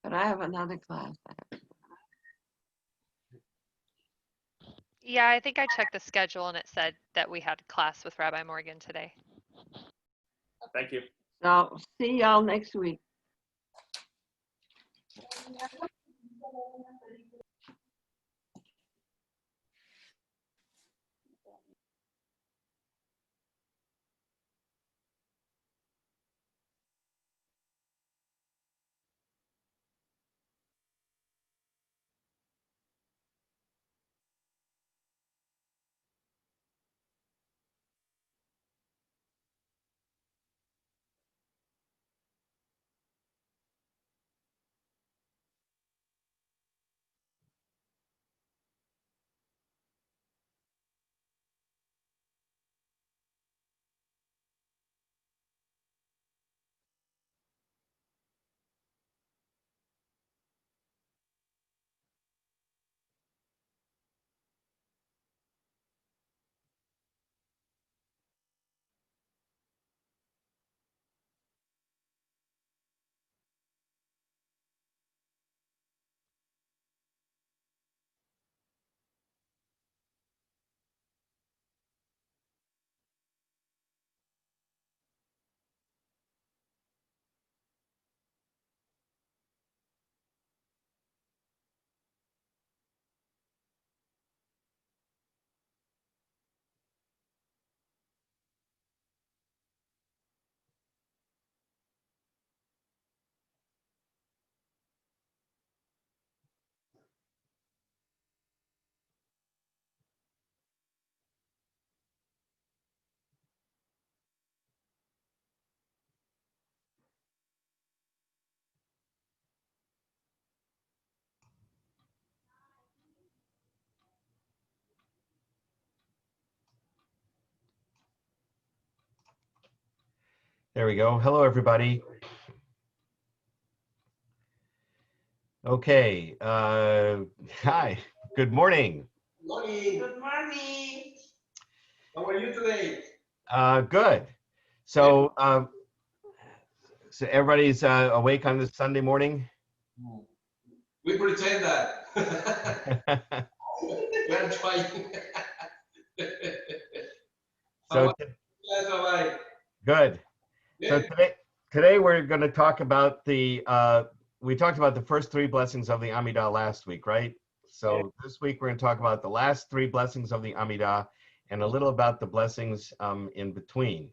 But I have another class. Yeah, I think I checked the schedule and it said that we had class with Rabbi Morgan today. Thank you. So see y'all next week. There we go. Hello, everybody. Okay. Hi. Good morning. Morning. Good morning. How are you today? Good. So, so everybody's awake on this Sunday morning? We pretend that. We are trying. So Yes, all right. good. So today we're going to talk about we talked about the first three blessings of the Amidah last week, right? So this week we're going to talk about the last three blessings of the Amidah and a little about the blessings in between.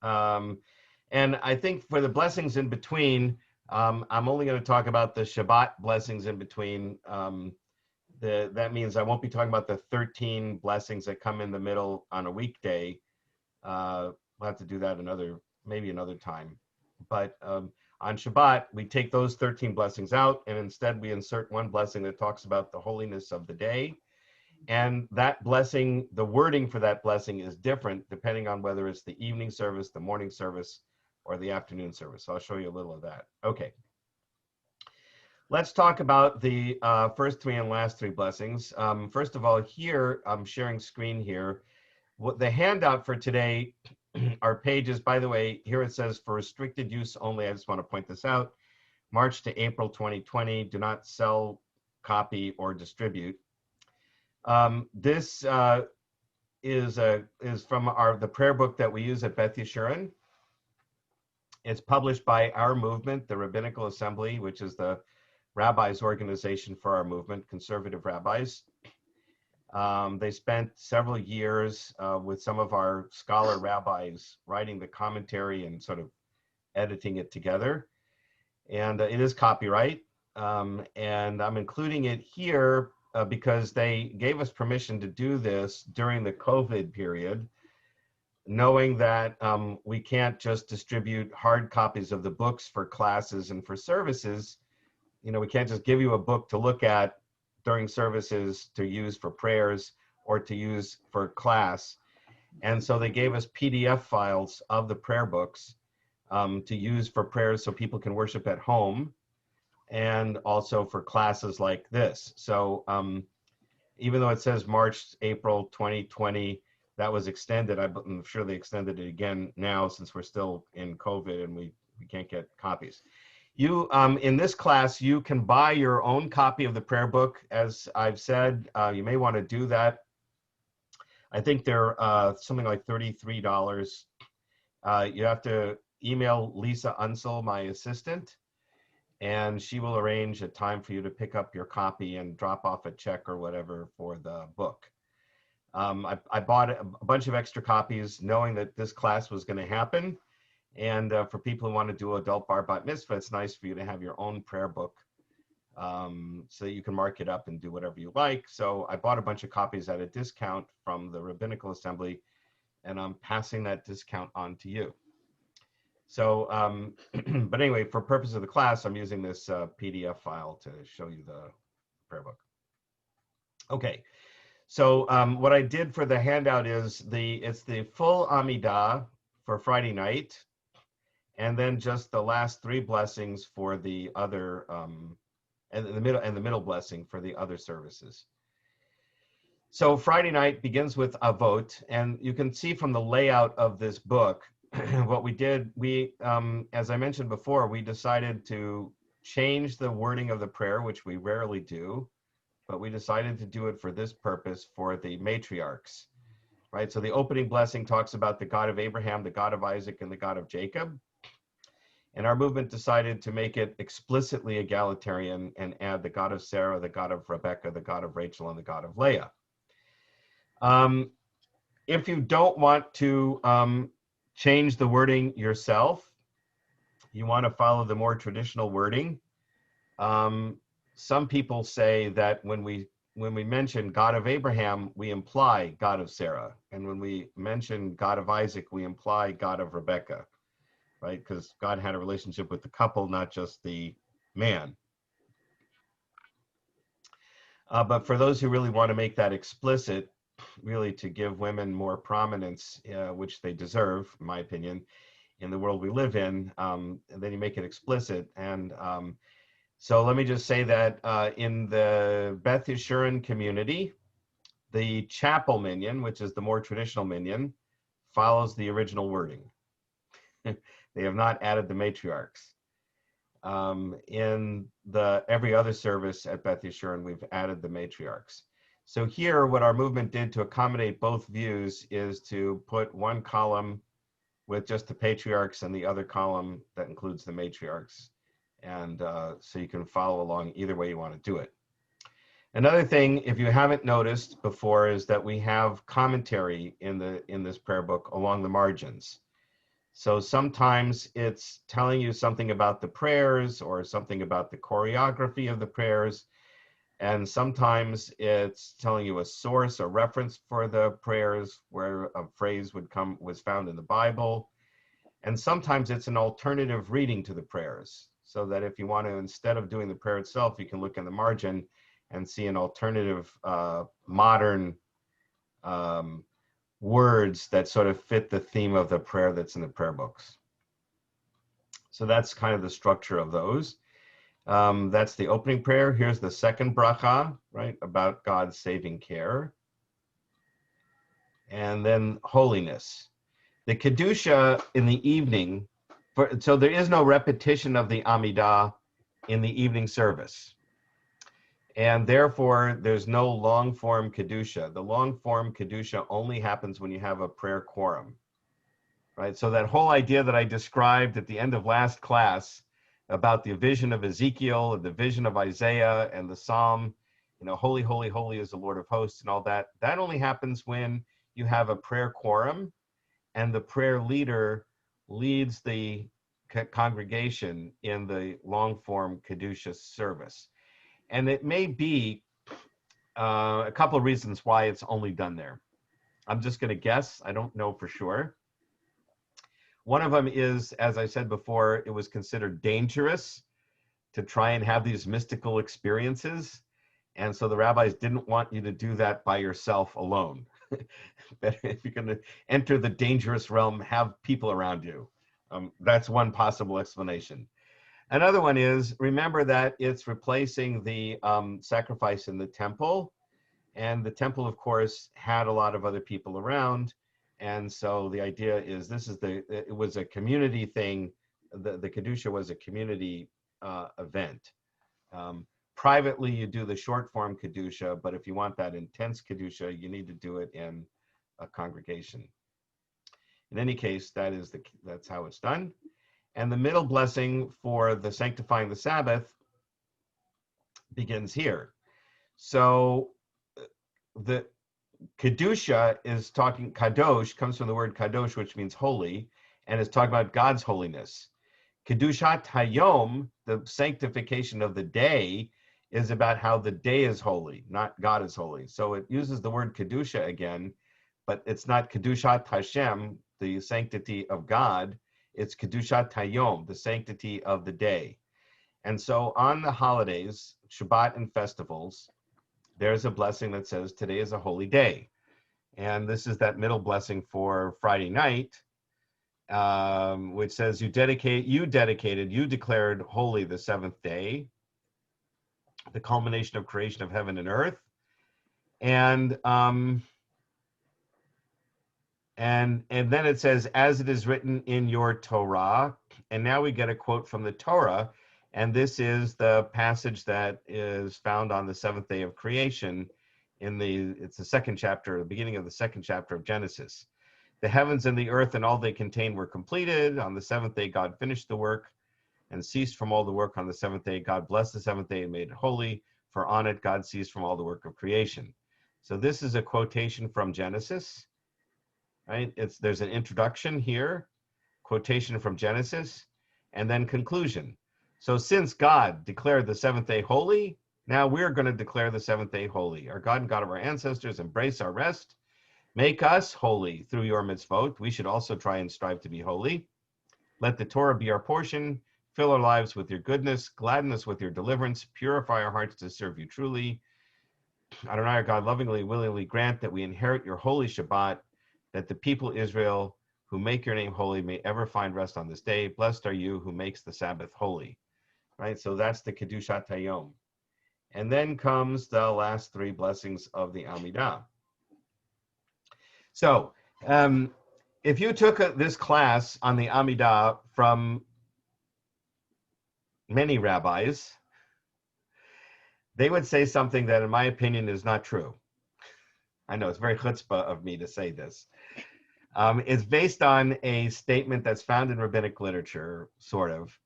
And I think for the blessings in between, I'm only going to talk about the Shabbat blessings in between. That means I won't be talking about the 13 blessings that come in the middle on a weekday. We'll have to do that maybe another time. But on Shabbat, we take those 13 blessings out, and instead we insert one blessing that talks about the holiness of the day. And that blessing, the wording for that blessing is different depending on whether it's the evening service, the morning service, or the afternoon service. So I'll show you a little of that. Okay. Let's talk about the first three and last three blessings. First of all, here, I'm sharing screen here. What the handout for today are pages, by the way, here it says for restricted use only. I just want to point this out. March to April 2020, do not sell, copy, or distribute. This is from the prayer book that we use at Beth Yeshurun. It's published by our movement, the Rabbinical Assembly, which is the rabbis' organization for our movement, conservative rabbis. They spent several years with some of our scholar rabbis writing the commentary and sort of editing it together. And it is copyright. And I'm including it here because they gave us permission to do this during the COVID period, knowing that we can't just distribute hard copies of the books for classes and for services. You know, we can't just give you a book to look at during services to use for prayers or to use for class. And so they gave us PDF files of the prayer books to use for prayers so people can worship at home, and also for classes like this. So even though it says March, April 2020, that was extended. I'm sure they extended it again now since we're still in COVID and we can't get copies. You, in this class, you can buy your own copy of the prayer book. As I've said, you may want to do that. I think they're something like $33. You have to email Lisa Unsel, my assistant, and she will arrange a time for you to pick up your copy and drop off a check or whatever for the book. I bought a bunch of extra copies knowing that this class was going to happen. And for people who want to do adult bar bat mitzvah, it's nice for you to have your own prayer book so that you can mark it up and do whatever you like. So I bought a bunch of copies at a discount from the Rabbinical Assembly, and I'm passing that discount on to you. So, but anyway, for purpose of the class, I'm using this PDF file to show you the prayer book. Okay, so what I did for the handout is it's the full Amidah for Friday night, and then just the last 3 blessings for the other, and the middle blessing for the other services. So Friday night begins with Avot, and you can see from the layout of this book, what we did, as I mentioned before, we decided to change the wording of the prayer, which we rarely do, but we decided to do it for this purpose for the matriarchs, right? So the opening blessing talks about the God of Abraham, the God of Isaac, and the God of Jacob. And our movement decided to make it explicitly egalitarian and add the God of Sarah, the God of Rebecca, the God of Rachel, and the God of Leah. If you don't want to change the wording yourself, you want to follow the more traditional wording. Some people say that when we mention God of Abraham, we imply God of Sarah. And when we mention God of Isaac, we imply God of Rebecca. Right? Because God had a relationship with the couple, not just the man. But for those who really want to make that explicit, really to give women more prominence, which they deserve, in my opinion, in the world we live in, and then you make it explicit. And so let me just say that in the Beth Yeshurun community, the chapel minyan, which is the more traditional minyan, follows the original wording. They have not added the matriarchs. In every other service at Beth Yeshurun, we've added the matriarchs. So here, what our movement did to accommodate both views is to put one column with just the patriarchs and the other column that includes the matriarchs. And so you can follow along either way you want to do it. Another thing, if you haven't noticed before, is that we have commentary in this prayer book along the margins. So sometimes it's telling you something about the prayers or something about the choreography of the prayers. And sometimes it's telling you a source, a reference for the prayers where a phrase was found in the Bible. And sometimes it's an alternative reading to the prayers, so that if you want to, instead of doing the prayer itself, you can look in the margin and see an alternative modern words that sort of fit the theme of the prayer that's in the prayer books. So that's kind of the structure of those. That's the opening prayer. Here's the second bracha, right, about God's saving care. And then holiness. The Kedusha in the evening, so there is no repetition of the Amidah in the evening service. And therefore, there's no long-form Kedusha. The long-form Kedusha only happens when you have a prayer quorum, right? So that whole idea that I described at the end of last class about the vision of Ezekiel and the vision of Isaiah and the Psalm, holy, holy, holy is the Lord of hosts and all that, that only happens when you have a prayer quorum and the prayer leader leads the congregation in the long-form Kedusha service. And it may be a couple of reasons why it's only done there. I'm just going to guess. I don't know for sure. One of them is, as I said before, it was considered dangerous to try and have these mystical experiences. And so the rabbis didn't want you to do that by yourself alone. But if you're going to enter the dangerous realm, have people around you. That's one possible explanation. Another one is, remember that it's replacing the sacrifice in the temple. And the temple, of course, had a lot of other people around. And so the idea is it was a community thing. The Kedusha was a community event. Privately, you do the short form Kedusha, but if you want that intense Kedusha, you need to do it in a congregation. In any case, that's how it's done. And the middle blessing for the Sanctifying the Sabbath begins here. So the Kedusha is talking, Kadosh comes from the word Kadosh, which means holy, and is talking about God's holiness. Kedushat Hayom, the sanctification of the day, is about how the day is holy, not God is holy. So it uses the word Kedusha again, but it's not Kedushat Hashem, the sanctity of God. It's Kedushat Hayom, the sanctity of the day. And so on the holidays, Shabbat and festivals, there's a blessing that says today is a holy day. And this is that middle blessing for Friday night, which says you declared holy the seventh day, the culmination of creation of heaven and earth. And then it says, as it is written in your Torah. And now we get a quote from the Torah. And this is the passage that is found on the seventh day of creation it's the second chapter, the beginning of the second chapter of Genesis. The heavens and the earth and all they contain were completed. On the seventh day, God finished the work and ceased from all the work on the seventh day. God blessed the seventh day and made it holy, for on it God ceased from all the work of creation. So this is a quotation from Genesis, right? There's an introduction here, quotation from Genesis, and then conclusion. So since God declared the seventh day holy, now we're going to declare the seventh day holy. Our God and God of our ancestors, embrace our rest. Make us holy through your mitzvot. We should also try and strive to be holy. Let the Torah be our portion. Fill our lives with your goodness. Gladden us with your deliverance. Purify our hearts to serve you truly. Adonai, our God, lovingly, willingly grant that we inherit your holy Shabbat, that the people Israel who make your name holy may ever find rest on this day. Blessed are you who makes the Sabbath holy. Right? So that's the Kedushat Hayom. And then comes the last three blessings of the Amidah. So if you took this class on the Amidah from many rabbis, they would say something that, in my opinion, is not true. I know it's very chutzpah of me to say this. It's based on a statement that's found in rabbinic literature, sort of,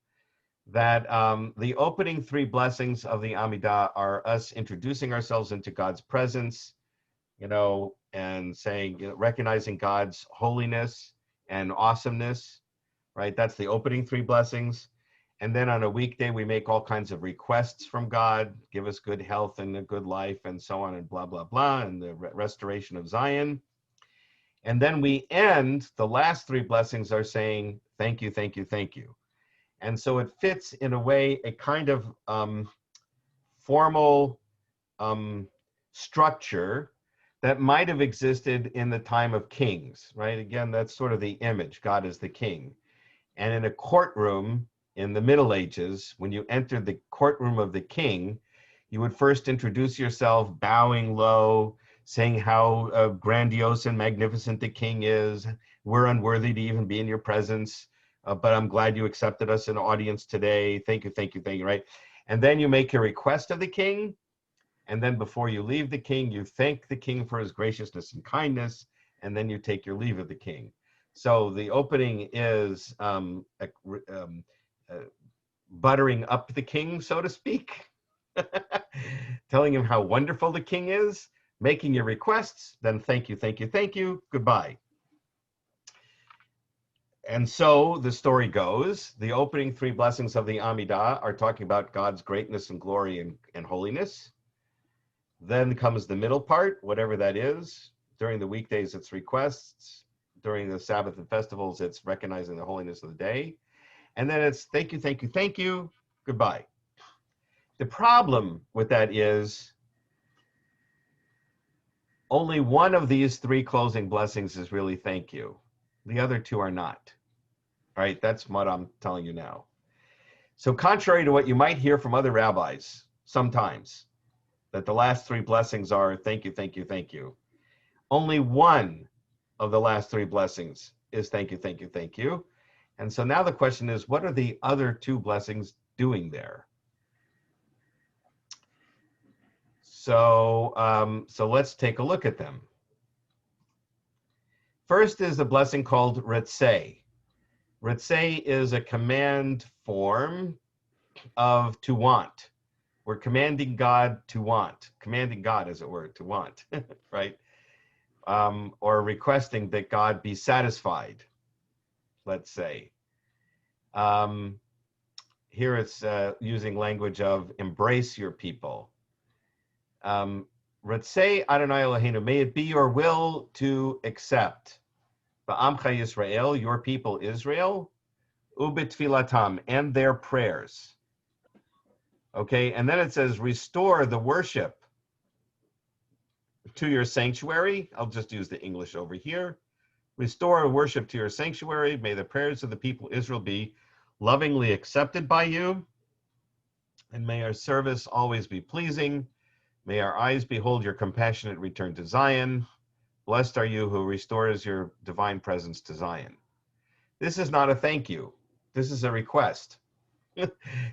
that the opening three blessings of the Amidah are us introducing ourselves into God's presence, and saying, recognizing God's holiness and awesomeness, right? That's the opening three blessings. And then on a weekday, we make all kinds of requests from God, give us good health and a good life and so on and blah, blah, blah, and the restoration of Zion. And then we end, the last three blessings are saying, thank you, thank you, thank you. And so it fits in a way, a kind of formal structure that might have existed in the time of kings, right? Again, that's sort of the image, God is the king. And in a courtroom in the Middle Ages, when you entered the courtroom of the king, you would first introduce yourself, bowing low, saying how grandiose and magnificent the king is. We're unworthy to even be in your presence, but I'm glad you accepted us in audience today. Thank you, thank you, thank you, right? And then you make your request of the king. And then before you leave the king, you thank the king for his graciousness and kindness, and then you take your leave of the king. So the opening is buttering up the king, so to speak, telling him how wonderful the king is, making your requests, then thank you, thank you, thank you, goodbye. And so the story goes, the opening three blessings of the Amidah are talking about God's greatness and glory and holiness. Then comes the middle part, whatever that is. During the weekdays, it's requests. During the Sabbath and festivals, it's recognizing the holiness of the day. And then it's thank you, thank you, thank you, goodbye. The problem with that is only one of these three closing blessings is really thank you. The other two are not. All right, that's what I'm telling you now. So contrary to what you might hear from other rabbis sometimes, that the last three blessings are thank you, thank you, thank you. Only one of the last three blessings is thank you, thank you, thank you. And so now the question is, what are the other two blessings doing there? So, so let's take a look at them. First is a blessing called Ritzeh. Ritzeh is a command form of to want. We're commanding God to want. Commanding God, as it were, to want, right? Or requesting that God be satisfied, let's say. Here it's using language of embrace your people. Ritzeh Adonai Eloheinu, may it be your will to accept Ba'amcha Yisrael, your people Israel, ubitfilatam, and their prayers. Okay, and then it says restore the worship to your sanctuary. I'll just use the English over here. Restore worship to your sanctuary. May the prayers of the people Israel be lovingly accepted by you, and may our service always be pleasing. May our eyes behold your compassionate return to Zion. Blessed are you who restores your divine presence to Zion. This is not a thank you. This is a request.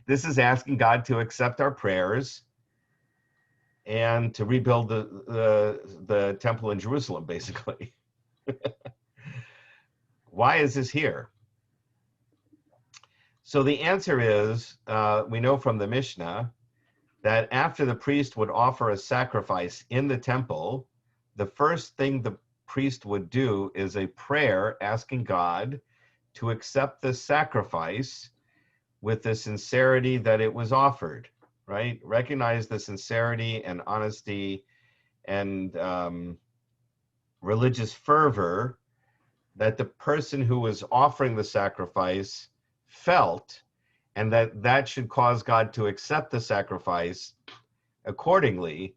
This is asking God to accept our prayers and to rebuild the temple in Jerusalem, basically. Why is this here? So the answer is, we know from the Mishnah, that after the priest would offer a sacrifice in the temple, the first thing the priest would do is a prayer asking God to accept the sacrifice with the sincerity that it was offered, right? Recognize the sincerity and honesty and religious fervor that the person who was offering the sacrifice felt, and that should cause God to accept the sacrifice accordingly,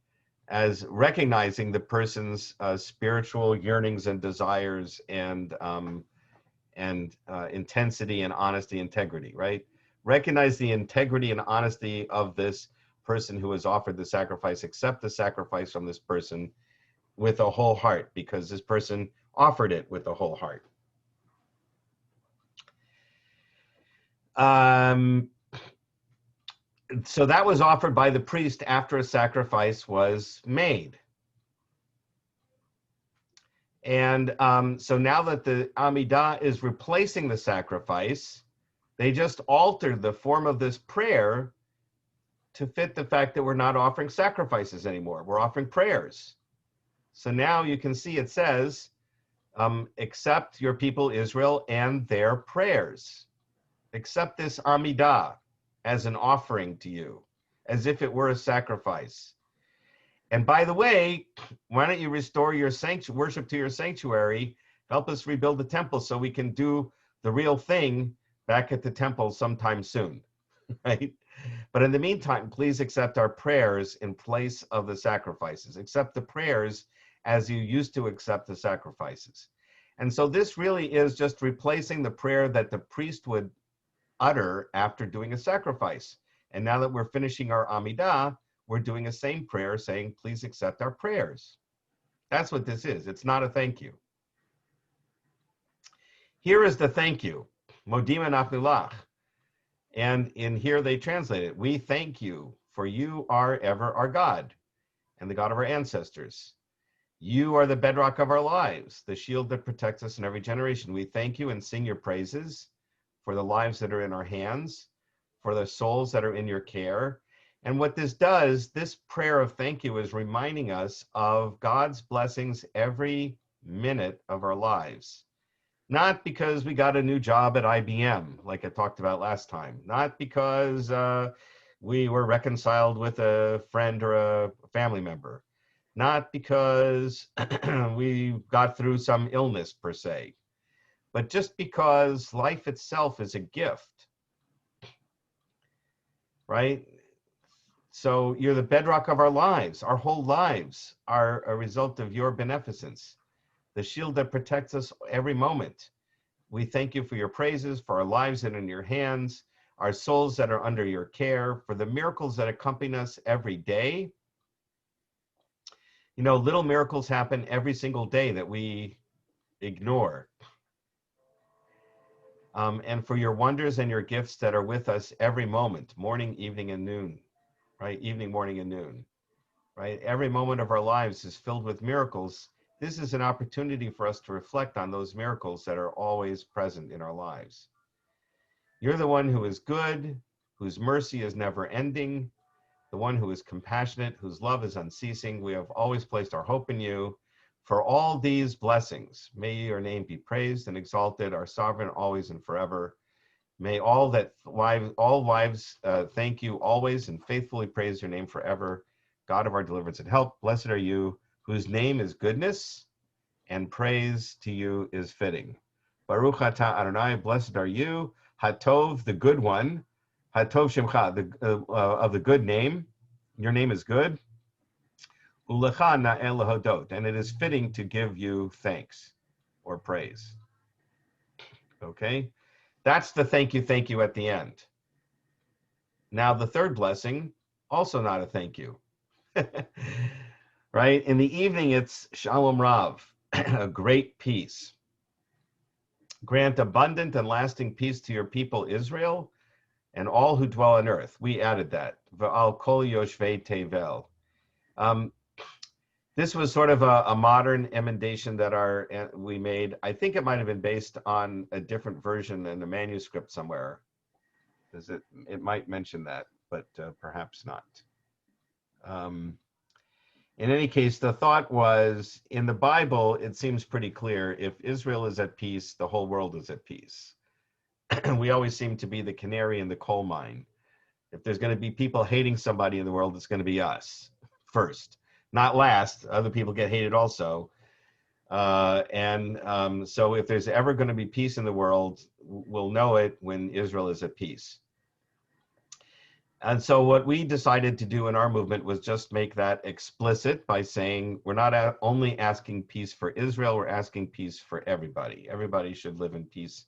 as recognizing the person's spiritual yearnings and desires and intensity and honesty, integrity, right? Recognize the integrity and honesty of this person who has offered the sacrifice, accept the sacrifice from this person with a whole heart, because this person offered it with a whole heart. So that was offered by the priest after a sacrifice was made. And so now that the Amidah is replacing the sacrifice, they just altered the form of this prayer to fit the fact that we're not offering sacrifices anymore. We're offering prayers. So now you can see it says, accept your people Israel and their prayers. Accept this Amidah as an offering to you, as if it were a sacrifice. And by the way, why don't you restore your worship to your sanctuary, help us rebuild the temple so we can do the real thing back at the temple sometime soon, right? But in the meantime, please accept our prayers in place of the sacrifices. Accept the prayers as you used to accept the sacrifices. And so this really is just replacing the prayer that the priest would utter after doing a sacrifice. And now that we're finishing our Amidah, we're doing a same prayer saying, please accept our prayers. That's what this is. It's not a thank you. Here is the thank you. Modim anachnu lach. And in here they translate it, we thank you, for you are ever our God and the God of our ancestors. You are the bedrock of our lives, the shield that protects us in every generation. We thank you and sing your praises for the lives that are in our hands, for the souls that are in your care. And what this does, this prayer of thank you is reminding us of God's blessings every minute of our lives. Not because we got a new job at IBM, like I talked about last time. Not because we were reconciled with a friend or a family member. Not because we got through some illness per se, but just because life itself is a gift, right? So you're the bedrock of our lives. Our whole lives are a result of your beneficence, the shield that protects us every moment. We thank you for your praises, for our lives that are in your hands, our souls that are under your care, for the miracles that accompany us every day. You know, little miracles happen every single day that we ignore. and for your wonders and your gifts that are with us every moment, morning, evening, and noon, right? Evening, morning, and noon, right? Every moment of our lives is filled with miracles. This is an opportunity for us to reflect on those miracles that are always present in our lives. You're the one who is good, whose mercy is never ending, the one who is compassionate, whose love is unceasing. We have always placed our hope in you. For all these blessings, may your name be praised and exalted, our sovereign, always and forever. May all lives thank you always and faithfully praise your name forever. God of our deliverance and help, blessed are you, whose name is goodness, and praise to you is fitting. Baruch atah Adonai, blessed are you, Hatov, the good one, Hatov Shemcha, of the good name. Your name is good. Ulecha na'el lahodot, and it is fitting to give you thanks or praise. Okay, that's the thank you at the end. Now the third blessing, also not a thank you. Right? In the evening, it's Shalom Rav, a great peace. Grant abundant and lasting peace to your people Israel and all who dwell on earth. We added that. V'al kol yoshvei tevel. This was sort of a modern emendation that we made. I think it might have been based on a different version in a manuscript somewhere. It might mention that, but perhaps not. In any case, the thought was, in the Bible, it seems pretty clear, if Israel is at peace, the whole world is at peace. We always seem to be the canary in the coal mine. If there's going to be people hating somebody in the world, it's going to be us first, not last. Other people get hated also. So if there's ever going to be peace in the world, we'll know it when Israel is at peace. And so what we decided to do in our movement was just make that explicit by saying we're not only asking peace for Israel, we're asking peace for everybody. Everybody should live in peace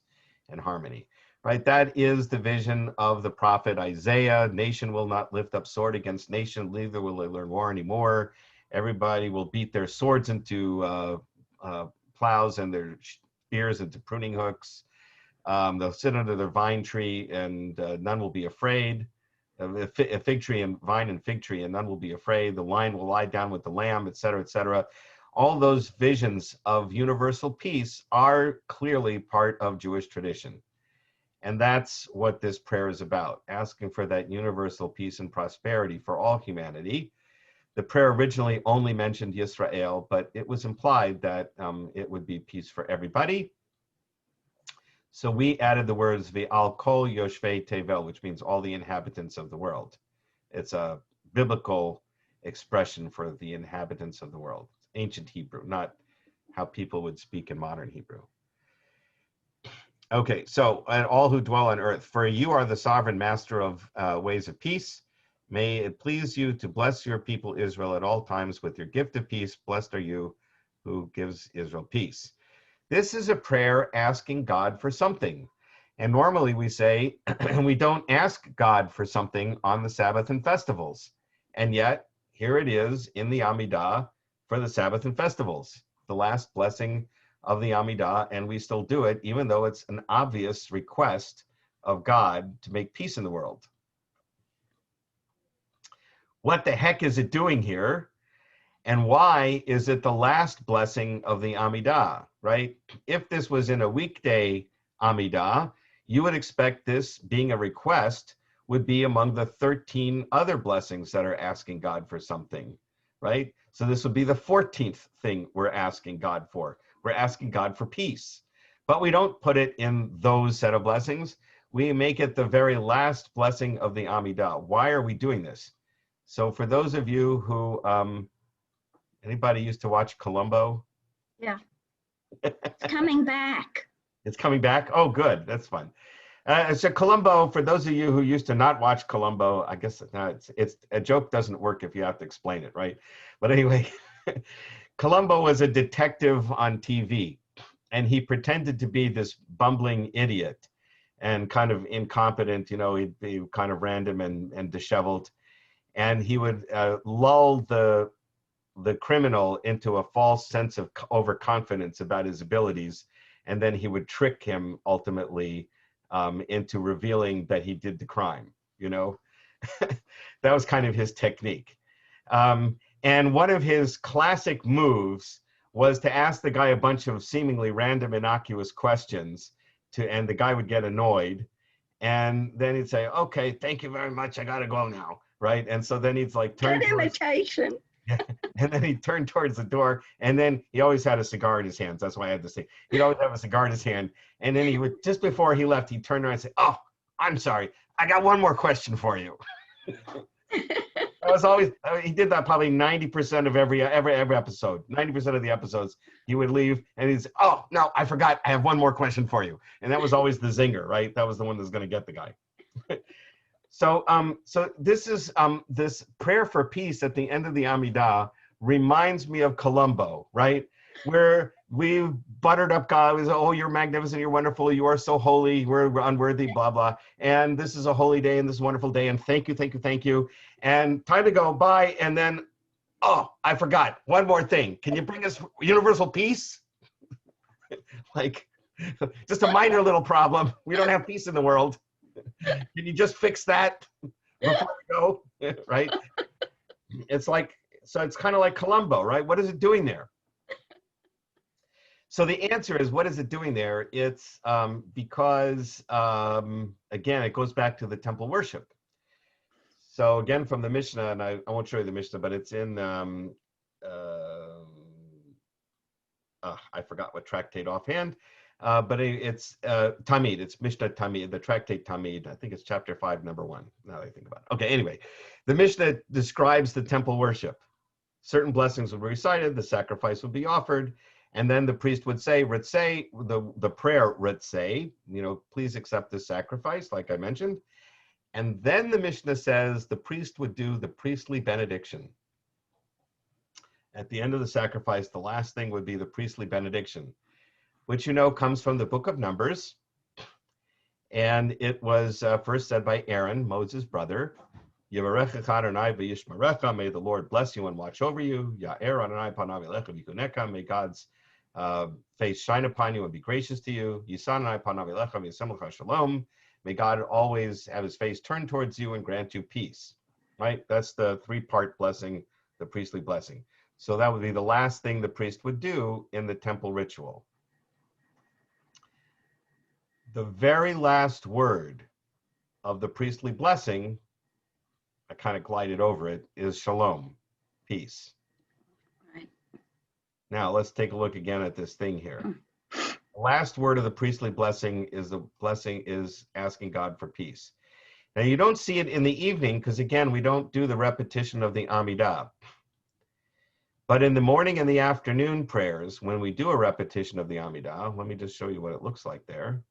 and harmony, right? That is the vision of the prophet Isaiah. Nation will not lift up sword against nation, neither will they learn war anymore. Everybody will beat their swords into plows and their spears into pruning hooks. They'll sit under their vine tree and none will be afraid. A fig tree and vine and fig tree, and none will be afraid. The lion will lie down with the lamb, etc., etc. All those visions of universal peace are clearly part of Jewish tradition. And that's what this prayer is about, asking for that universal peace and prosperity for all humanity. The prayer originally only mentioned Yisrael, but it was implied that it would be peace for everybody. So we added the words V'al kol yoshvei tevel, which means all the inhabitants of the world. It's a biblical expression for the inhabitants of the world. Ancient Hebrew, not how people would speak in modern Hebrew. Okay, so and all who dwell on earth, for you are the sovereign master of ways of peace. May it please you to bless your people Israel at all times with your gift of peace. Blessed are you who gives Israel peace. This is a prayer asking God for something. And normally we say we don't ask God for something on the Sabbath and festivals. And yet, here it is in the Amidah for the Sabbath and festivals, the last blessing of the Amidah, and we still do it, even though it's an obvious request of God to make peace in the world. What the heck is it doing here? And why is it the last blessing of the Amidah, right? If this was in a weekday Amidah, you would expect this, being a request, would be among the 13 other blessings that are asking God for something, right? So this would be the 14th thing we're asking God for. We're asking God for peace. But we don't put it in those set of blessings. We make it the very last blessing of the Amidah. Why are we doing this? So for those of you who... anybody used to watch Columbo? Yeah. It's coming back. It's coming back? Oh, good. That's fun. So Columbo, for those of you who used to not watch Columbo, I guess it's a joke doesn't work if you have to explain it, right? But anyway, Columbo was a detective on TV, and he pretended to be this bumbling idiot and kind of incompetent, you know, he'd be kind of random and disheveled. And he would lull the criminal into a false sense of overconfidence about his abilities, and then he would trick him ultimately into revealing that he did the crime, you know. That was kind of his technique. And one of his classic moves was to ask the guy a bunch of seemingly random, innocuous questions, and the guy would get annoyed. And then he'd say, okay, thank you very much. I got to go now. Right. And so then he'd like turn Good towards, imitation. and then he'd turn towards the door. And then he always had a cigar in his hands. That's why I had to say, he'd always have a cigar in his hand. And then he would, just before he left, he'd turn around and say, oh, I'm sorry. I got one more question for you. That was always, he did that probably 90% of every episode. 90% of the episodes, he would leave and he'd say, oh, no, I forgot. I have one more question for you. And that was always the zinger, right? That was the one that was going to get the guy. So this is, this prayer for peace at the end of the Amidah reminds me of Columbo, right? Where we buttered up God. We said, oh, you're magnificent, you're wonderful, you are so holy, we're unworthy, blah, blah. And this is a holy day and this is a wonderful day. And thank you, thank you, thank you. And time to go by. And then, oh, I forgot one more thing. Can you bring us universal peace? Like, just a minor little problem. We don't have peace in the world. Can you just fix that before we go? Right? It's like, so it's kind of like Columbo, right? What is it doing there? So the answer is, what is it doing there? It's because, again, it goes back to the temple worship. So again, from the Mishnah, and I won't show you the Mishnah, but it's in, I forgot what tractate offhand, but it's Tamid. It's Mishnah Tamid, the tractate Tamid. I think it's chapter 5, number 1, now that I think about it. Okay, anyway, the Mishnah describes the temple worship. Certain blessings will be recited, the sacrifice will be offered, and then the priest would say, Ritzei, the prayer, Ritzei, you know, please accept this sacrifice, like I mentioned. And then the Mishnah says the priest would do the priestly benediction. At the end of the sacrifice, the last thing would be the priestly benediction, which, you know, comes from the book of Numbers. And it was first said by Aaron, Moses' brother. Yivarechecha Adonai v'yishmerecha, may the Lord bless you and watch over you. Ya'er Adonai panav elecha v'yikunecha, may God's face shine upon you and be gracious to you. Yisan Adonai panav elecha v'yasemlecha shalom, may God always have his face turned towards you and grant you peace. Right? That's the 3-part blessing, the priestly blessing. So that would be the last thing the priest would do in the temple ritual. The very last word of the priestly blessing, I kind of glided over it, is shalom, peace. Right. Now let's take a look again at this thing here. The last word of the priestly blessing is asking God for peace. Now you don't see it in the evening because, again, we don't do the repetition of the Amidah. But in the morning and the afternoon prayers, when we do a repetition of the Amidah, let me just show you what it looks like there.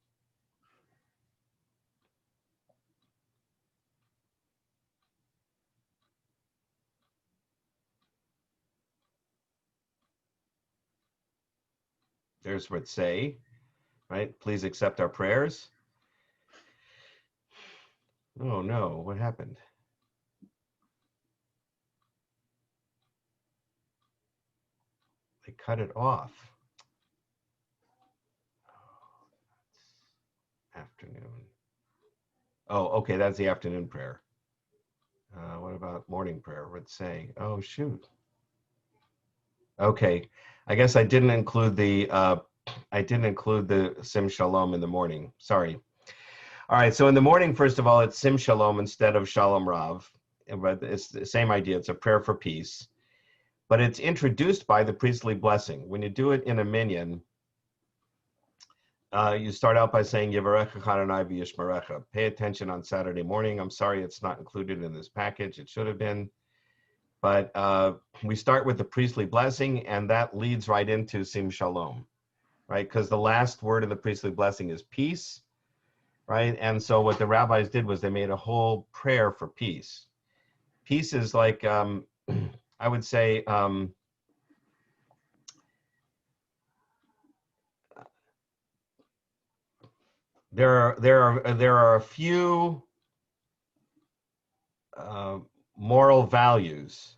There's Ritzei, right? Please accept our prayers. Oh no, what happened? They cut it off. Afternoon. Oh, okay, that's the afternoon prayer. What about morning prayer? Ritzei. Oh shoot. Okay, I guess I didn't include the Sim Shalom in the morning. Sorry. All right, so in the morning, first of all, it's Sim Shalom instead of Shalom Rav. But it's the same idea. It's a prayer for peace. But it's introduced by the priestly blessing. When you do it in a minyan, you start out by saying, Yivarechecha Adonai v'yishmerecha. Pay attention on Saturday morning. I'm sorry it's not included in this package. It should have been. But we start with the priestly blessing, and that leads right into Sim Shalom, right? Because the last word of the priestly blessing is peace, right? And so what the rabbis did was they made a whole prayer for peace. Peace is like, I would say, there are a few moral values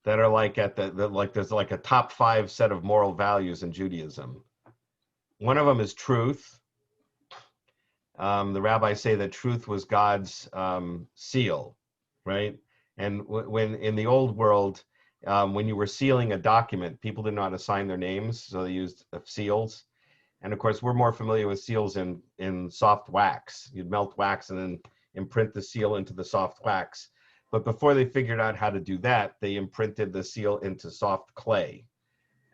that are like at like there's like a top 5 set of moral values in Judaism. One of them is truth. the rabbis say that truth was God's seal, right? And when in the old world, when you were sealing a document, people didn't know how to sign their names, so they used seals. And of course, we're more familiar with seals in soft wax. You'd melt wax and then imprint the seal into the soft wax. But before they figured out how to do that, they imprinted the seal into soft clay.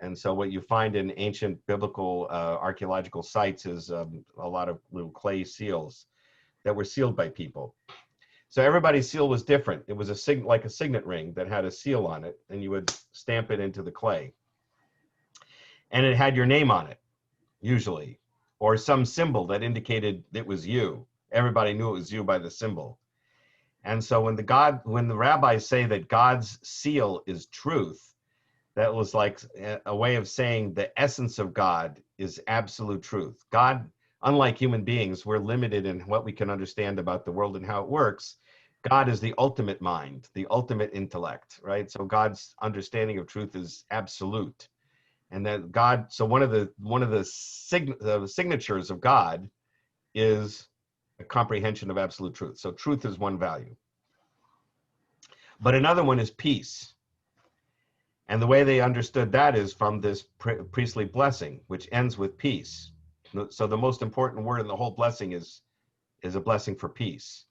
And so what you find in ancient biblical archaeological sites is a lot of little clay seals that were sealed by people. So everybody's seal was different. It was like a signet ring that had a seal on it, and you would stamp it into the clay. And it had your name on it, usually, or some symbol that indicated it was you. Everybody knew it was you by the symbol. And so when the rabbis say that God's seal is truth, that was like a way of saying the essence of God is absolute truth. God, unlike human beings, we're limited in what we can understand about the world and how it works. God is the ultimate mind, the ultimate intellect, right? So God's understanding of truth is absolute. And that God, so one of the signatures of God is a comprehension of absolute truth. So truth is one value. But another one is peace. And the way they understood that is from this priestly blessing, which ends with peace. So the most important word in the whole blessing is a blessing for peace.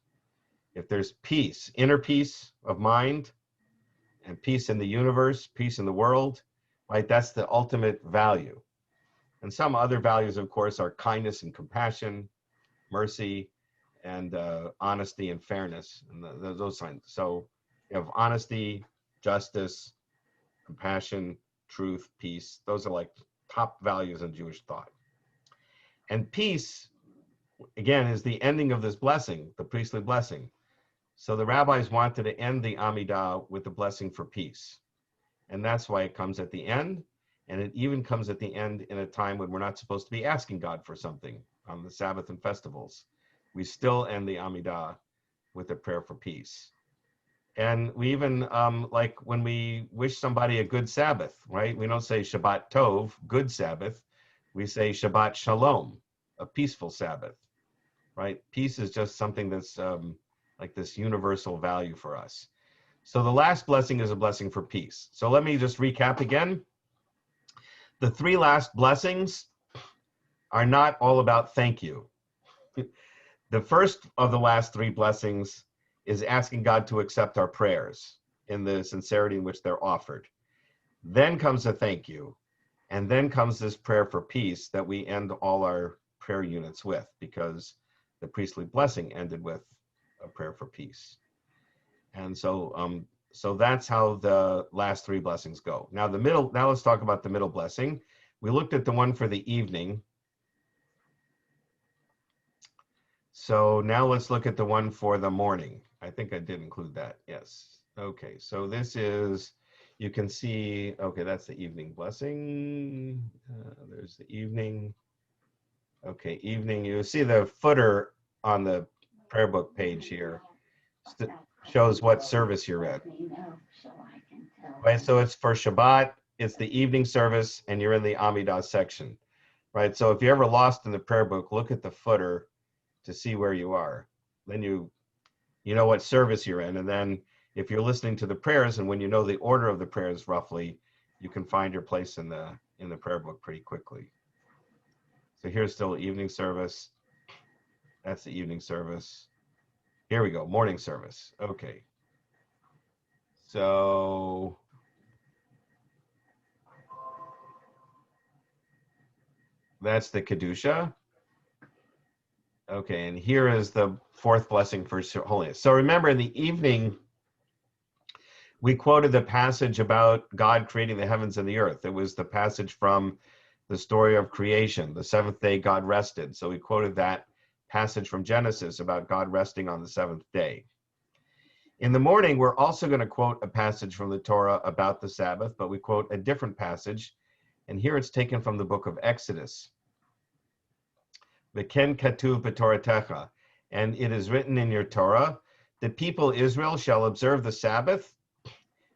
If there's peace, inner peace of mind, and peace in the universe, peace in the world, right? That's the ultimate value. And some other values, of course, are kindness and compassion, mercy, and honesty and fairness, and those signs. So you have honesty, justice, compassion, truth, peace. Those are like top values in Jewish thought. And peace, again, is the ending of this blessing, the priestly blessing. So the rabbis wanted to end the Amidah with a blessing for peace. And that's why it comes at the end. And it even comes at the end in a time when we're not supposed to be asking God for something on the Sabbath and festivals. We still end the Amidah with a prayer for peace. And we even, like when we wish somebody a good Sabbath, right? We don't say Shabbat Tov, good Sabbath. We say Shabbat Shalom, a peaceful Sabbath, right? Peace is just something that's like this universal value for us. So the last blessing is a blessing for peace. So let me just recap again. The three last blessings are not all about thank you. The first of the last three blessings is asking God to accept our prayers in the sincerity in which they're offered. Then comes a thank you. And then comes this prayer for peace that we end all our prayer units with, because the priestly blessing ended with a prayer for peace. And so so that's how the last three blessings go. Now let's talk about the middle blessing. We looked at the one for the evening. So now let's look at the one for the morning. I think I did include that. Yes. Okay. So this is, you can see, okay, that's the evening blessing. There's the evening. Okay, evening. You see the footer on the prayer book page here shows what service you're at. Right. So it's for Shabbat. It's the evening service, and you're in the Amidah section. Right. So if you're ever lost in the prayer book, look at the footer to see where you are. Then you know what service you're in. And then if you're listening to the prayers, and when you know the order of the prayers roughly, you can find your place in the prayer book pretty quickly. So here's still evening service. That's the evening service. Here we go, morning service. Okay. So that's the Kedusha. Okay, and here is the fourth blessing for holiness. So remember, in the evening, we quoted the passage about God creating the heavens and the earth. It was the passage from the story of creation. The seventh day, God rested. So we quoted that passage from Genesis about God resting on the seventh day. In the morning, we're also going to quote a passage from the Torah about the Sabbath, but we quote a different passage. And here it's taken from the book of Exodus. V'ken katuv b'toratecha, and it is written in your Torah, the people Israel shall observe the Sabbath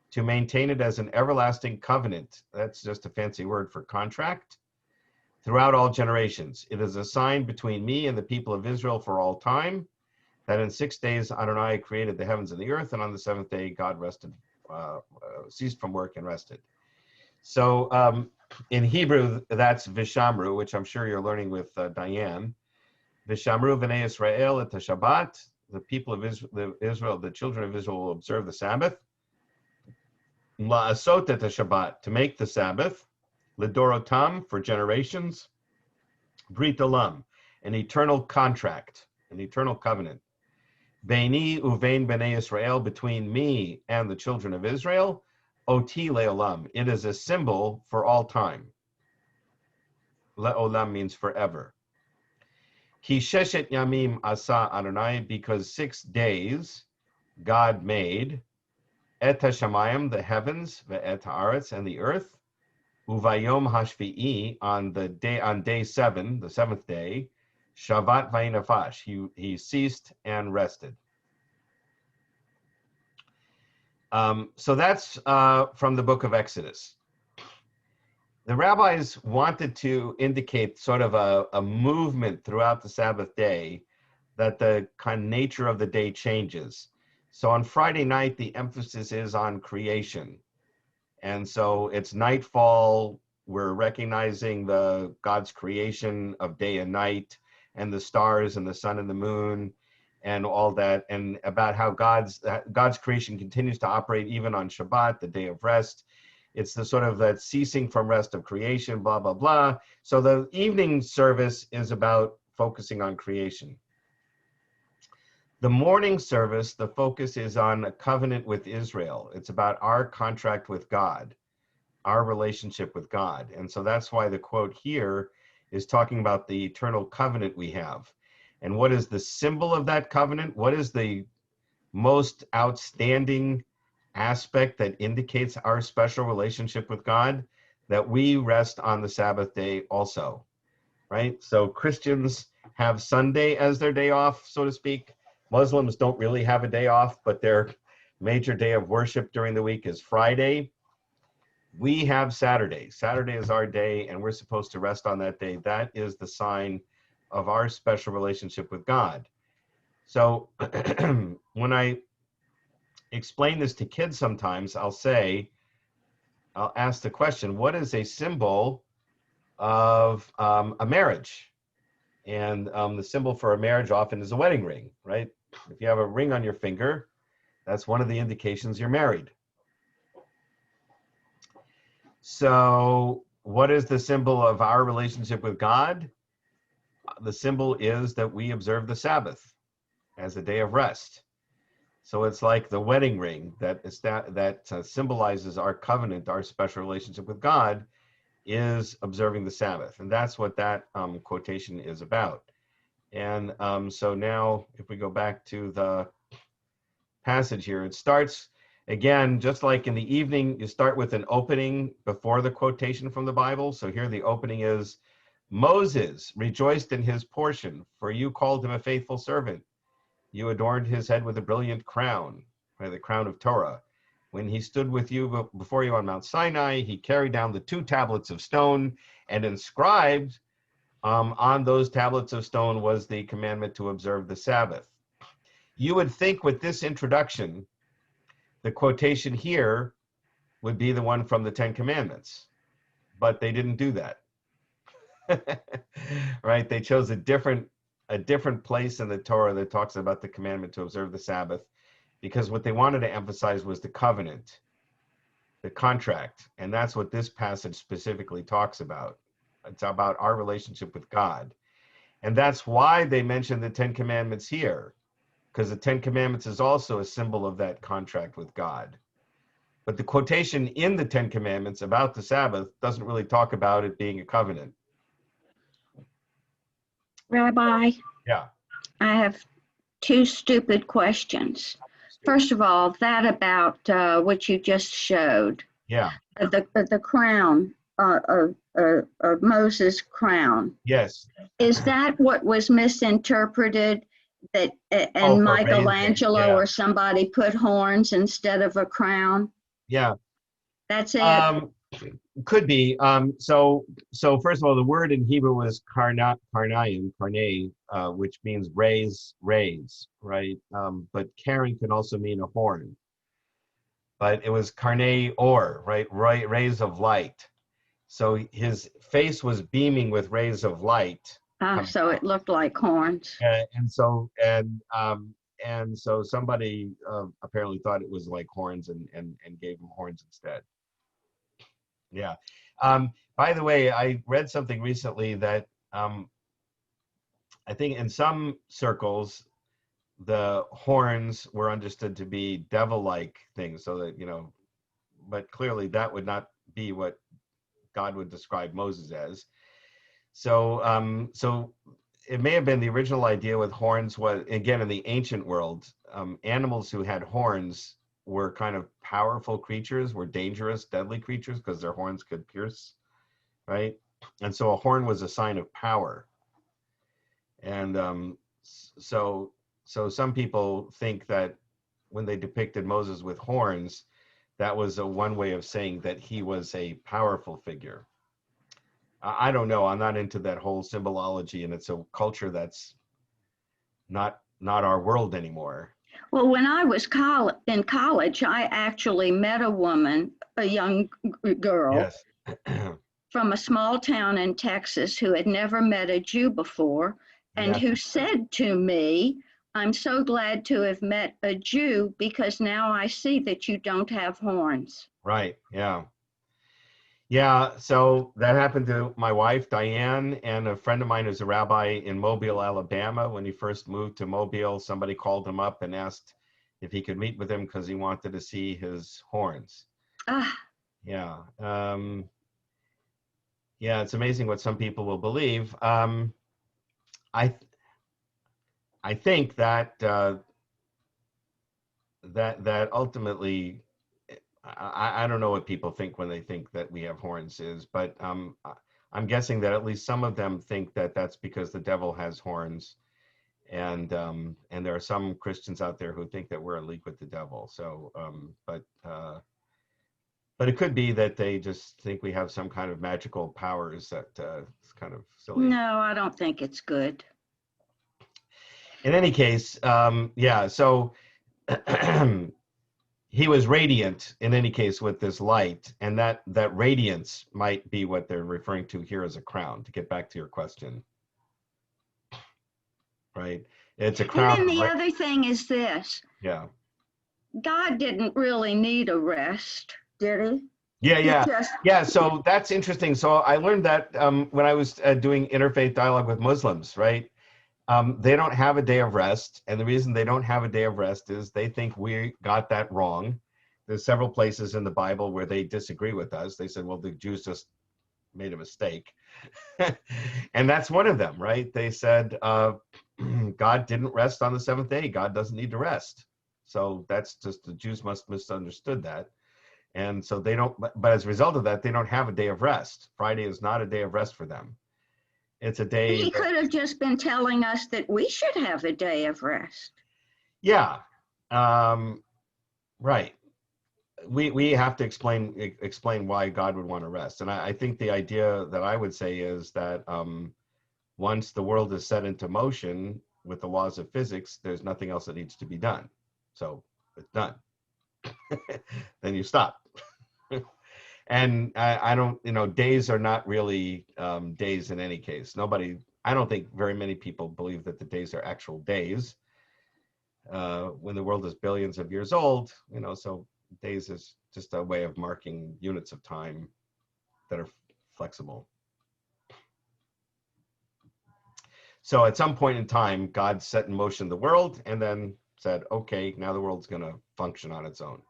to maintain it as an everlasting covenant. That's just a fancy word for contract. throughout all generations. It is a sign between me and the people of Israel for all time, that in 6 days Adonai created the heavens and the earth, and on the seventh day God rested, ceased from work and rested. So in Hebrew, that's Vishamru, which I'm sure you're learning with Diane. Vishamru v'nei Israel et Shabbat. The people of Israel, the children of Israel will observe the Sabbath. La'asot et Shabbat, to make the Sabbath. Lidorotam, for generations. Brit olam, an eternal contract, an eternal covenant. Beini uvein b'nei Israel, between me and the children of Israel. Oti le'olam, it is a symbol for all time. Le'olam means forever. Ki sheshet yamim asa Adonai, because 6 days God made et hashamayim, the heavens, ve'et haaretz, and the earth, uvayom hashvi'i, on day 7, the 7th day, Shabbat vayinafash, he ceased and rested. So that's from the book of Exodus. The rabbis wanted to indicate sort of a movement throughout the Sabbath day, that the kind of nature of the day changes. So on Friday night, the emphasis is on creation. And so it's nightfall. We're recognizing God's creation of day and night, and the stars and the sun and the moon and all that, and about how God's creation continues to operate even on Shabbat, the day of rest. It's the sort of that ceasing from rest of creation, blah, blah, blah. So the evening service is about focusing on creation. The morning service, the focus is on a covenant with Israel. It's about our contract with God, our relationship with God. And so that's why the quote here is talking about the eternal covenant we have. And what is the symbol of that covenant? What is the most outstanding aspect that indicates our special relationship with God? That we rest on the Sabbath day also, right? So Christians have Sunday as their day off, so to speak. Muslims don't really have a day off, but their major day of worship during the week is Friday. We have Saturday. Saturday is our day, and we're supposed to rest on that day. That is the sign of our special relationship with God. So when I explain this to kids sometimes, I'll ask the question, what is a symbol of a marriage? And the symbol for a marriage often is a wedding ring, right? If you have a ring on your finger, that's one of the indications you're married. So what is the symbol of our relationship with God? The symbol is that we observe the Sabbath as a day of rest. So it's like the wedding ring that symbolizes our covenant, our special relationship with God, is observing the Sabbath. And that's what that quotation is about. And so now if we go back to the passage here, it starts again, just like in the evening, you start with an opening before the quotation from the Bible. So here the opening is, Moses rejoiced in his portion, for you called him a faithful servant. You adorned his head with a brilliant crown, by the crown of Torah. When he stood with you before you on Mount Sinai, he carried down the 2 tablets of stone, and inscribed on those tablets of stone was the commandment to observe the Sabbath. You would think with this introduction, the quotation here would be the one from the 10 Commandments, but they didn't do that. Right? They chose a different place in the Torah that talks about the commandment to observe the Sabbath, because what they wanted to emphasize was the covenant, the contract, and that's what this passage specifically talks about. It's about our relationship with God. And that's why they mention the 10 Commandments here, because the 10 Commandments is also a symbol of that contract with God. But the quotation in the 10 Commandments about the Sabbath doesn't really talk about it being a covenant. Rabbi, Yeah. I have 2 stupid questions. First of all, that about what you just showed, Yeah. the crown, Moses' crown. Yes. Is that what was misinterpreted? That for and Michelangelo raising, yeah. or somebody put horns instead of a crown? Yeah. That's it. Could be. So first of all, the word in Hebrew is karnayim, which means raise, right? But Karen can also mean a horn. But it was karnei or, right? Rays of light. So his face was beaming with rays of light. So it looked like horns. And so somebody apparently thought it was like horns and gave him horns instead. Yeah. By the way, I read something recently that I think in some circles, the horns were understood to be devil-like things, so that, but clearly that would not be what God would describe Moses as. So, so it may have been the original idea with horns was, again, in the ancient world, animals who had horns were kind of powerful creatures, were dangerous, deadly creatures because their horns could pierce, right? And so a horn was a sign of power. And so some people think that when they depicted Moses with horns, that was one way of saying that he was a powerful figure. I don't know. I'm not into that whole symbolology, and it's a culture that's not our world anymore. Well, when I was in college, I actually met a woman, a young girl, Yes. from a small town in Texas who had never met a Jew before, and That's who said to me, "I'm so glad to have met a Jew because now I see that you don't have horns." Right. Yeah. Yeah. So that happened to my wife, Diane, and a friend of mine who's a rabbi in Mobile, Alabama. When he first moved to Mobile, somebody called him up and asked if he could meet with him because he wanted to see his horns. Ah, Yeah. Yeah. It's amazing what some people will believe. I think that that ultimately, I don't know what people think when they think that we have horns is, but I'm guessing that at least some of them think that that's because the devil has horns, and there are some Christians out there who think that we're in league with the devil. So, but it could be that they just think we have some kind of magical powers that it's kind of silly. no, I don't think it's good. In any case, yeah, so he was radiant in any case with this light, and that radiance might be what they're referring to here as a crown, to get back to your question. Right? It's a crown. And then the other thing is this. Yeah. God didn't really need a rest, did he? Yeah. So that's interesting. So I learned that when I was doing interfaith dialogue with Muslims, right? They don't have a day of rest. And the reason they don't have a day of rest is they think we got that wrong. There's several places in the Bible where they disagree with us. They said, well, the Jews just made a mistake. And that's one of them, right? They said, God didn't rest on the seventh day. God doesn't need to rest. So that's just, the Jews must have misunderstood that. And so they don't, but as a result of that, they don't have a day of rest. Friday is not a day of rest for them. It's a day. He could have just been telling us that we should have a day of rest. Yeah. Right. We have to explain why God would want to rest. And I think the idea that I would say is that once the world is set into motion with the laws of physics, there's nothing else that needs to be done. So it's done. Then you stop. And I don't, days are not really days in any case. I don't think very many people believe that the days are actual days. When the world is billions of years old, so days is just a way of marking units of time that are flexible. So at some point in time, God set in motion the world and then said, okay, now the world's going to function on its own.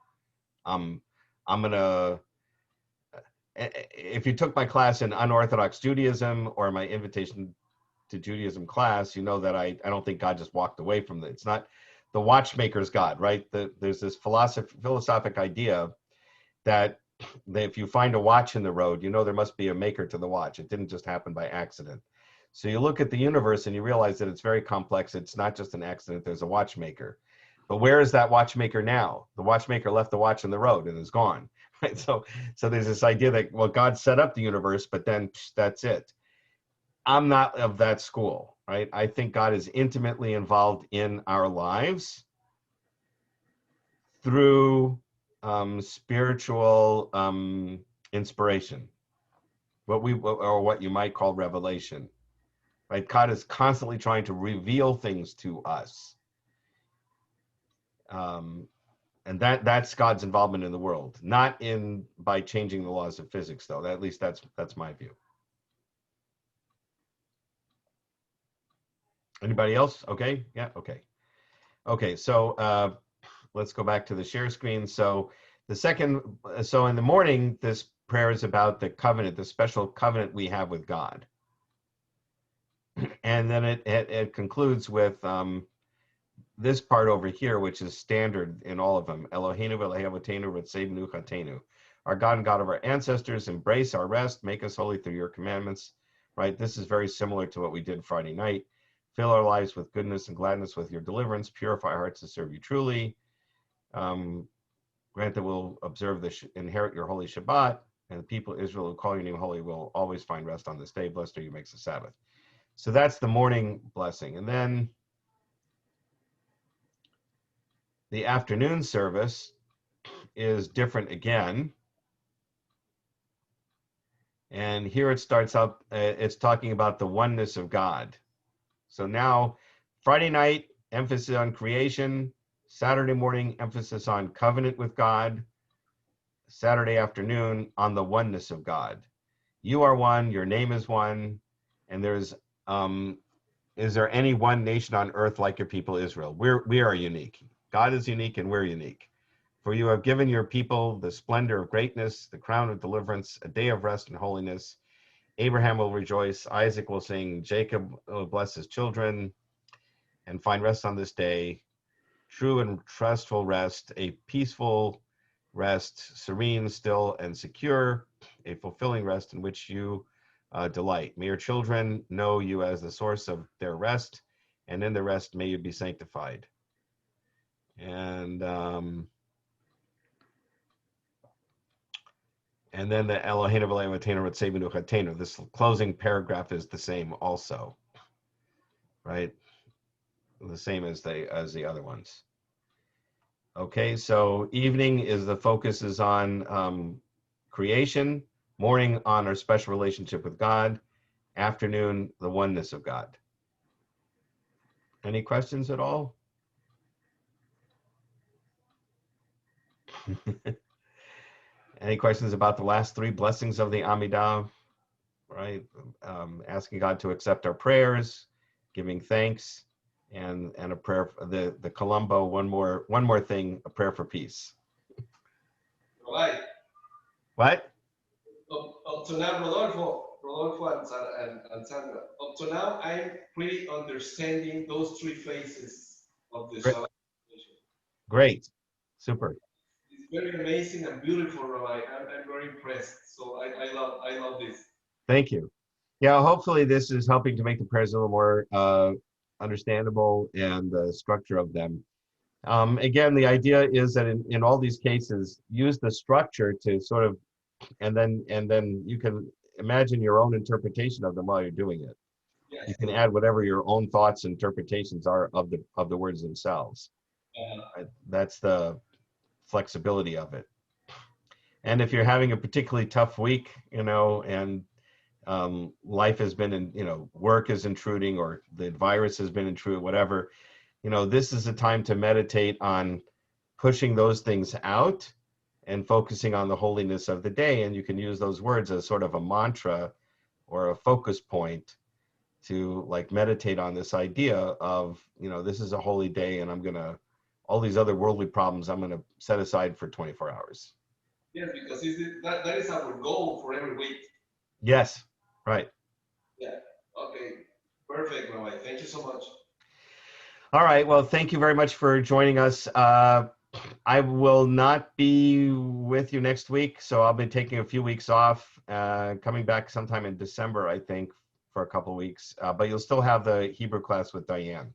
I'm going to, if you took my class in Unorthodox Judaism or my Invitation to Judaism class, you know that I don't think God just walked away from it. It's not the watchmaker's God, right? There's this philosophic idea that if you find a watch in the road, there must be a maker to the watch. It didn't just happen by accident. So you look at the universe and you realize that it's very complex. It's not just an accident. There's a watchmaker. But where is that watchmaker now? The watchmaker left the watch in the road and is gone. Right? So there's this idea that, well, God set up the universe, but then that's it. I'm not of that school, right? I think God is intimately involved in our lives through spiritual inspiration, what you might call revelation, right? God is constantly trying to reveal things to us. And that's God's involvement in the world, not by changing the laws of physics, though. At least that's my view. Anybody else? Okay. Yeah. Okay. So let's go back to the share screen. So in the morning, this prayer is about the covenant, the special covenant we have with God. And then it concludes with this part over here, which is standard in all of them. Eloheinu v'Elohim v'Tseibnu chatenu. Our God and God of our ancestors, embrace our rest, make us holy through your commandments. Right? This is very similar to what we did Friday night. Fill our lives with goodness and gladness with your deliverance. Purify our hearts to serve you truly. Grant that we'll inherit your holy Shabbat, and the people of Israel who call your name holy will always find rest on this day. Blessed are you, makes the Sabbath. So that's the morning blessing. And then the afternoon service is different again. And here it starts out, it's talking about the oneness of God. So now, Friday night, emphasis on creation. Saturday morning, emphasis on covenant with God. Saturday afternoon, on the oneness of God. You are one, your name is one, and is there any one nation on earth like your people Israel? We are unique. God is unique and we're unique. For you have given your people the splendor of greatness, the crown of deliverance, a day of rest and holiness. Abraham will rejoice, Isaac will sing, Jacob will bless his children and find rest on this day. True and trustful rest, a peaceful rest, serene, still, and secure, a fulfilling rest in which you delight. May your children know you as the source of their rest, and in the rest may you be sanctified. And then the Eloheinu v'Elohim v'Tseibnu chatenu. This closing paragraph is the same also, right? The same as the other ones. Okay, so evening the focus is on creation, morning on our special relationship with God, afternoon, the oneness of God. Any questions at all? Any questions about the last three blessings of the Amidah, right? Asking God to accept our prayers, giving thanks, and a prayer for the Colombo, one more thing, a prayer for peace. Right. What? Up to now, Rodolfo and Sandra, up to now, I'm pretty understanding those three phases of the Great. Shabbat. Great. Super. It's very amazing and beautiful, Rabbi. I'm very impressed. So I love this. Thank you. Yeah, hopefully this is helping to make the prayers a little more understandable and the structure of them. Again, the idea is that in all these cases, use the structure to sort of, and then you can imagine your own interpretation of them while you're doing it. Yes. You can add whatever your own thoughts and interpretations are of the words themselves. That's the flexibility of it. And if you're having a particularly tough week, and life has been work is intruding, or the virus has been intruding, whatever, this is a time to meditate on pushing those things out and focusing on the holiness of the day. And you can use those words as sort of a mantra or a focus point to meditate on this idea of, this is a holy day, and all these other worldly problems, I'm going to set aside for 24 hours. Yes, because that is our goal for every week. Yes, right. Yeah. Okay. Perfect, Rabbi. Thank you so much. All right. Well, thank you very much for joining us. I will not be with you next week, so I'll be taking a few weeks off, coming back sometime in December, I think, for a couple of weeks. But you'll still have the Hebrew class with Diane.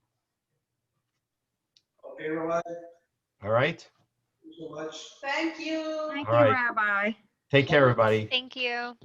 Okay, Rabbi. All right. so much. Thank you. Thank All you, right. Rabbi. Take care, everybody. Thank you.